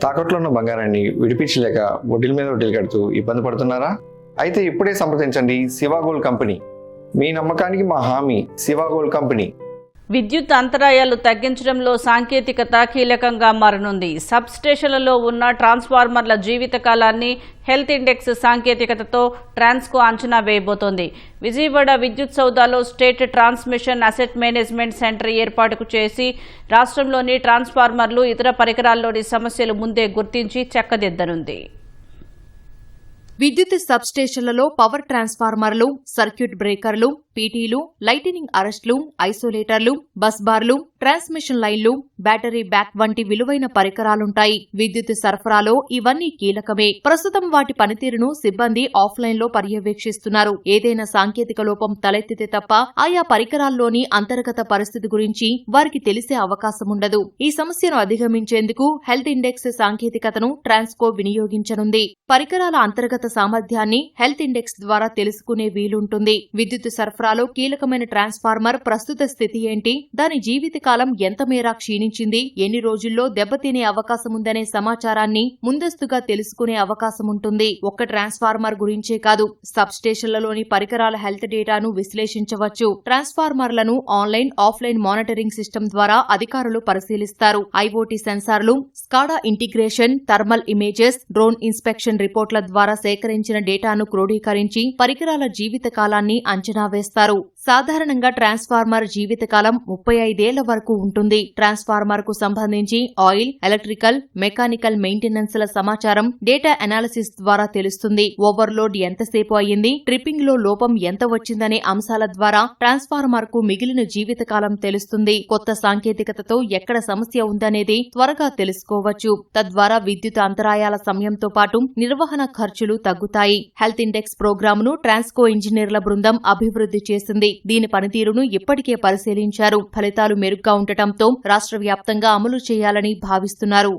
తాకట్లో ఉన్న బంగారాన్ని విడిపించలేక వడ్డీల మీద వడ్డీలు కడుతూ ఇబ్బంది పడుతున్నారా? అయితే ఇప్పుడే సంప్రదించండి శివ గోల్డ్ కంపెనీ. మీ నమ్మకానికి మా హామీ శివ గోల్డ్ కంపెనీ. విద్యుత్ అంతరాయాలు తగ్గించడంలో సాంకేతికత కీలకంగా మారనుంది. సబ్ స్టేషన్లలో ఉన్న ట్రాన్స్ఫార్మర్ల జీవితకాలాన్ని హెల్త్ ఇండెక్స్ సాంకేతికతతో ట్రాన్స్కో అంచనా వేయబోతోంది. విజయవాడ విద్యుత్ సౌదాలో state transmission asset management centre ఏర్పాటు చేసి రాష్ట్రంలోని ట్రాన్స్ఫార్మర్లు, ఇతర పరికరాల్లోని సమస్యలు ముందే గుర్తించి చక్కదిద్దనుంది. విద్యుత్ సబ్స్టేషన్లలో పవర్ ట్రాన్స్ఫార్మర్లు, సర్క్యూట్ బ్రేకర్లు, పీటీలు, లైటనింగ్ అరెస్టులు, ఐసోలేటర్లు, బస్ బార్లు, ట్రాన్స్మిషన్ లైన్లు, బ్యాటరీ బ్యాక్ వంటి విలువైన పరికరాలుంటాయి. విద్యుత్ సరఫరాలో ఇవన్నీ కీలకమే. ప్రస్తుతం వాటి పనితీరును సిబ్బంది ఆఫ్లైన్లో పర్యవేక్షిస్తున్నారు. ఏదైనా సాంకేతిక లోపం తలెత్తితే తప్ప ఆయా పరికరాల్లోని అంతర్గత పరిస్థితి గురించి వారికి తెలిసే అవకాశముండదు. ఈ సమస్యను అధిగమించేందుకు హెల్త్ ఇండెక్స్ సాంకేతికతను ట్రాన్స్కో వినియోగించనుంది. పరికరాల అంతర్గత సామర్థ్యాన్ని హెల్త్ ఇండెక్స్ ద్వారా తెలుసుకునే వీలుంటుంది. విద్యుత్ సరఫరాలో కీలకమైన ట్రాన్స్ఫార్మర్ ప్రస్తుత స్థితి ఏంటి, దాని జీవితకాలం ఎంత మేర క్షీణించింది, ఎన్ని రోజుల్లో దెబ్బతినే అవకాశముందనే సమాచారాన్ని ముందస్తుగా తెలుసుకునే అవకాశముంటుంది. ఒక్క ట్రాన్స్ఫార్మర్ గురించే కాదు, సబ్ స్టేషన్లలోని పరికరాల హెల్త్ డేటాను విశ్లేషించవచ్చు. ట్రాన్స్ఫార్మర్లను ఆన్లైన్, ఆఫ్లైన్ మానిటరింగ్ సిస్టమ్ ద్వారా అధికారులు పరిశీలిస్తారు. ఐఓటీ సెన్సార్లు, SCADA integration, thermal images, drone inspection రిపోర్ట్ల ద్వారా సేకరించిన డేటాను క్రోడీకరించి పరికరాల జీవితకాలాన్ని అంచనా వేస్తారు. సాధారణంగా ట్రాన్స్ఫార్మర్ జీవితకాలం 35 వరకు ఉంటుంది. ట్రాన్స్ఫార్మర్ కు సంబంధించి ఆయిల్, ఎలక్ట్రికల్, మెకానికల్ మెయింటెనెన్స్ల సమాచారం డేటా అనాలిసిస్ ద్వారా తెలుస్తుంది. ఓవర్లోడ్ ఎంతసేపు అయ్యింది, ట్రిప్పింగ్ లో లోపం ఎంత వచ్చిందనే అంశాల ద్వారా ట్రాన్స్ఫార్మర్ కు మిగిలిన జీవితకాలం తెలుస్తుంది. కొత్త సాంకేతికతతో ఎక్కడ సమస్య ఉందనేది త్వరగా తెలుసుకోవచ్చు. తద్వారా విద్యుత్ అంతరాయాల సమయంతో పాటు నిర్వహణ ఖర్చులు తగ్గుతాయి. హెల్త్ ఇండెక్స్ ప్రోగ్రామును ట్రాన్స్కో ఇంజనీర్ల బృందం అభివృద్ధి చేసింది. దీని పనితీరును ఇప్పటికే పరిశీలించారు. ఫలితాలు మెరుగ్గా ఉండటంతో రాష్ట్ర వ్యాప్తంగా అమలు చేయాలని భావిస్తున్నారు.